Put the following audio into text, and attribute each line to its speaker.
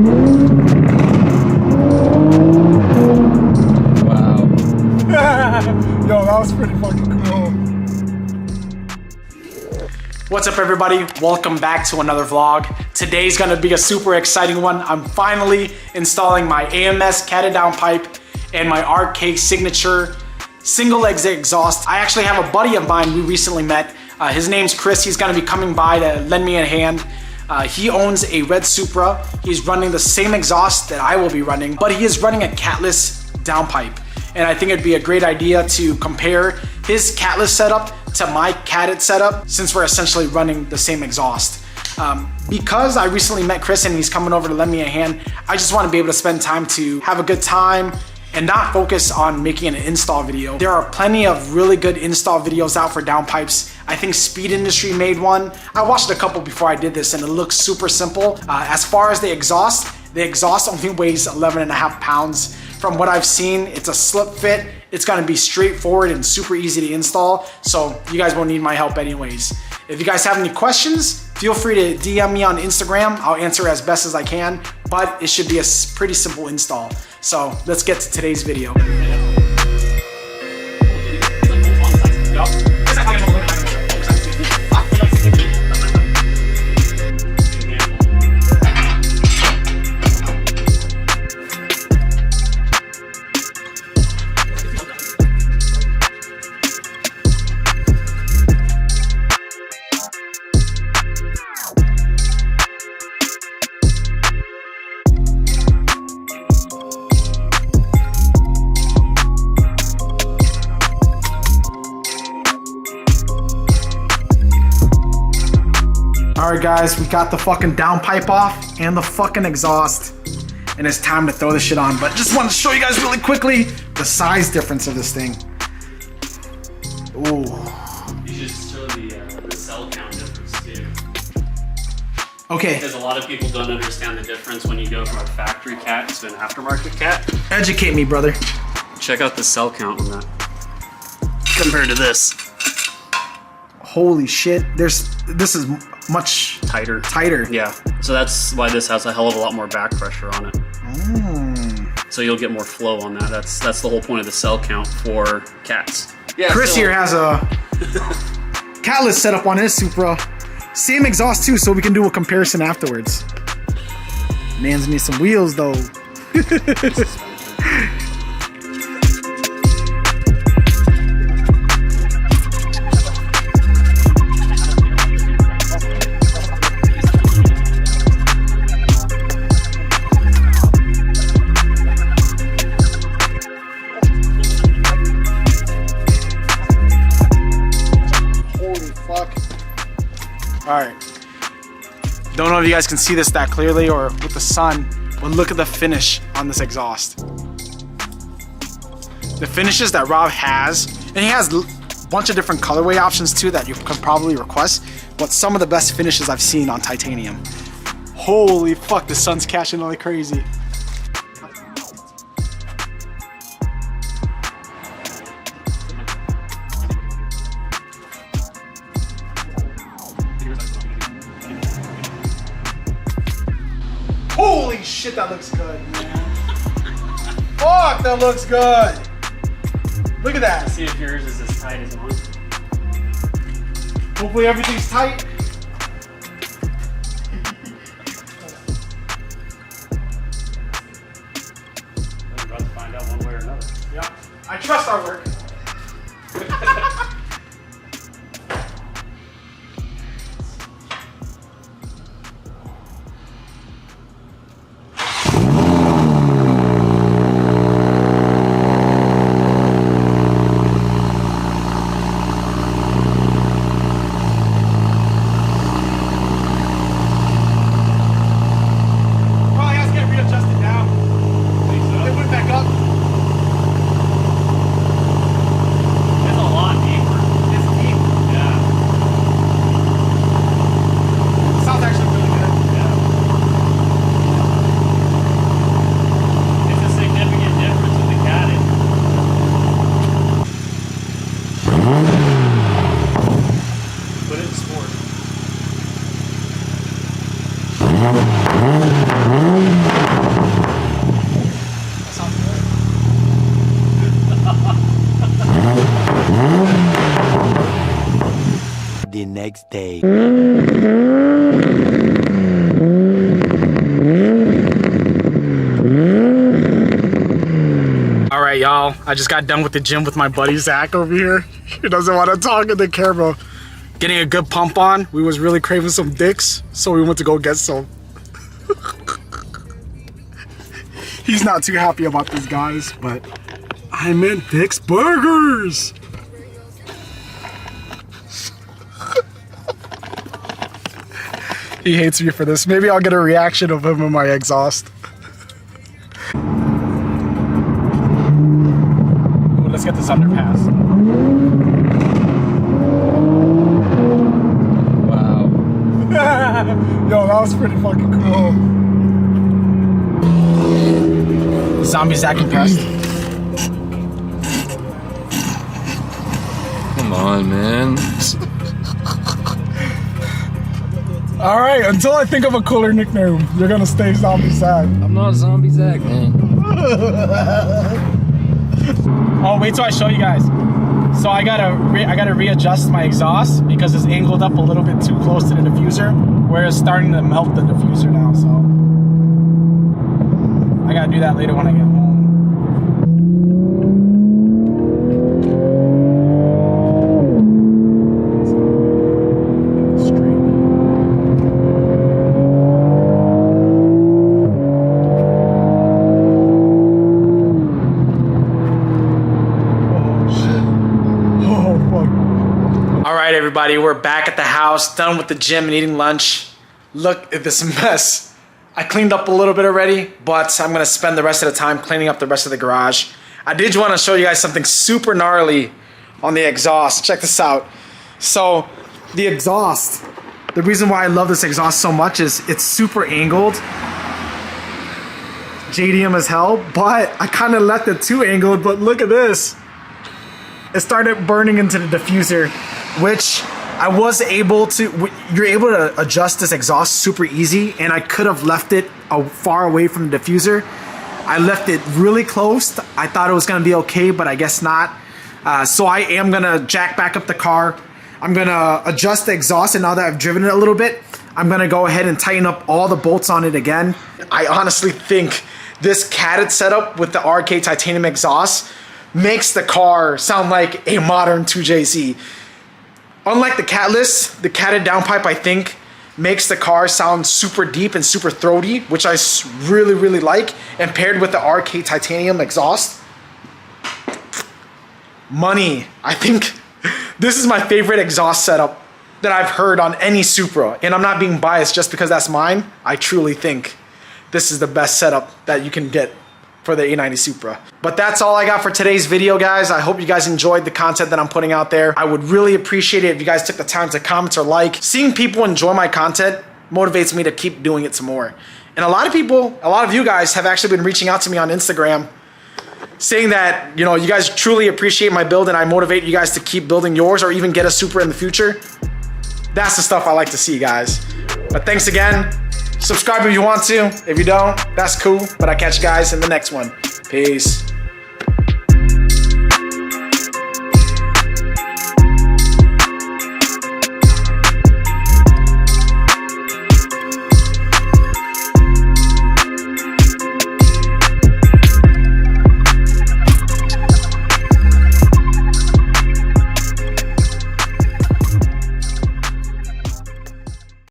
Speaker 1: Yo, that was pretty fucking cool. What's up, everybody? Welcome back to another vlog. Today's gonna be a super exciting one. I'm finally installing my AMS Catted Downpipe and my RK Signature single exit exhaust. I actually have a buddy of mine we recently met. His name's Chris. He's gonna be coming by to lend me a hand. He owns a red Supra. He's running the same exhaust that I will be running, but he is running a catless downpipe. And I think it'd be a great idea to compare his catless setup to my catted setup, since we're essentially running the same exhaust. Because I recently met Chris and he's coming over to lend me a hand, I just want to be able to spend time to have a good time and not focus on making an install video. There are plenty of really good install videos out for downpipes. I think Speed Industry made one. I watched a couple before I did this and it looks super simple. As far as the exhaust only weighs 11.5 pounds. From what I've seen, it's a slip fit. It's gonna be straightforward and super easy to install, so you guys won't need my help anyways. If you guys have any questions, feel free to DM me on Instagram. I'll answer as best as I can, but it should be a pretty simple install. So let's get to today's video. Alright guys, we got the fucking downpipe off and the fucking exhaust, and it's time to throw this shit on. But just want to show you guys really quickly the size difference of this thing. Ooh.
Speaker 2: You should show the cell count difference too.
Speaker 1: Okay.
Speaker 2: Because a lot of people don't understand the difference when you go from a factory cat to an aftermarket cat.
Speaker 1: Educate me, brother.
Speaker 2: Check out the cell count on that compared to this.
Speaker 1: Holy shit, this is much
Speaker 2: tighter. Yeah, so that's why this has a hell of a lot more back pressure on it. So you'll get more flow on that. That's the whole point of the cell count for cats. Yeah,
Speaker 1: Chris here has a catless setup on his Supra. Same exhaust too, so we can do a comparison afterwards. Man's needs some wheels though. Alright, don't know if you guys can see this that clearly or with the sun, but look at the finish on this exhaust. The finishes that Rob has, and he has a bunch of different colorway options too that you can probably request, but some of the best finishes I've seen on titanium. Holy fuck, the sun's catching like crazy. Holy shit, that looks good, man. Fuck, that looks good. Look at that.
Speaker 2: Let's see if yours is as tight as mine.
Speaker 1: Hopefully everything's tight.
Speaker 2: We're about to find out one way or another.
Speaker 1: Yeah, I trust our work.
Speaker 3: day.
Speaker 1: All right, y'all. I just got done with the gym with my buddy Zach over here. He doesn't want to talk in the camera. Getting a good pump on. We was really craving some dicks, so we went to go get some. He's not too happy about this, guys, but I meant Dick's Burgers. He hates me for this. Maybe I'll get a reaction of him in my exhaust. Ooh, let's get this underpass. Wow. Yo, that was pretty fucking cool. Zombie Zach impressed.
Speaker 4: Come on, man.
Speaker 1: All right, until I think of a cooler nickname, you're gonna stay Zombie Zach.
Speaker 4: I'm not Zombie Zach, man.
Speaker 1: Oh, wait till I show you guys. So I gotta readjust my exhaust because it's angled up a little bit too close to the diffuser, where it's starting to melt the diffuser now. So I gotta do that later when I get home. Alright everybody, we're back at the house, done with the gym and eating lunch. Look at this mess. I cleaned up a little bit already, but I'm going to spend the rest of the time cleaning up the rest of the garage. I did want to show you guys something super gnarly on the exhaust. Check this out. So, the exhaust, the reason why I love this exhaust so much is it's super angled. JDM as hell, but I kind of left it too angled, but look at this. It started burning into the diffuser, which I was able to, you're able to adjust this exhaust super easy, and I could have left it far away from the diffuser. I left it really close. I thought it was gonna be okay, but I guess not. So I am gonna jack back up the car. I'm gonna adjust the exhaust, and now that I've driven it a little bit, I'm gonna go ahead and tighten up all the bolts on it again. I honestly think this catted setup with the RK titanium exhaust makes the car sound like a modern 2JZ. Unlike the catless, the catted downpipe, I think, makes the car sound super deep and super throaty, which I really, really like. And paired with the RK titanium exhaust, money. I think this is my favorite exhaust setup that I've heard on any Supra. And I'm not being biased just because that's mine. I truly think this is the best setup that you can get for the A90 Supra. But that's all I got for today's video, guys. I hope you guys enjoyed the content that I'm putting out there. I would really appreciate it if you guys took the time to comment or like. Seeing people enjoy my content motivates me to keep doing it some more. And a lot of people, a lot of you guys have actually been reaching out to me on Instagram saying that, you know, you guys truly appreciate my build and I motivate you guys to keep building yours or even get a Supra in the future. That's the stuff I like to see, guys. But thanks again. Subscribe if you want to. If you don't, that's cool. But I'll catch you guys in the next one. Peace.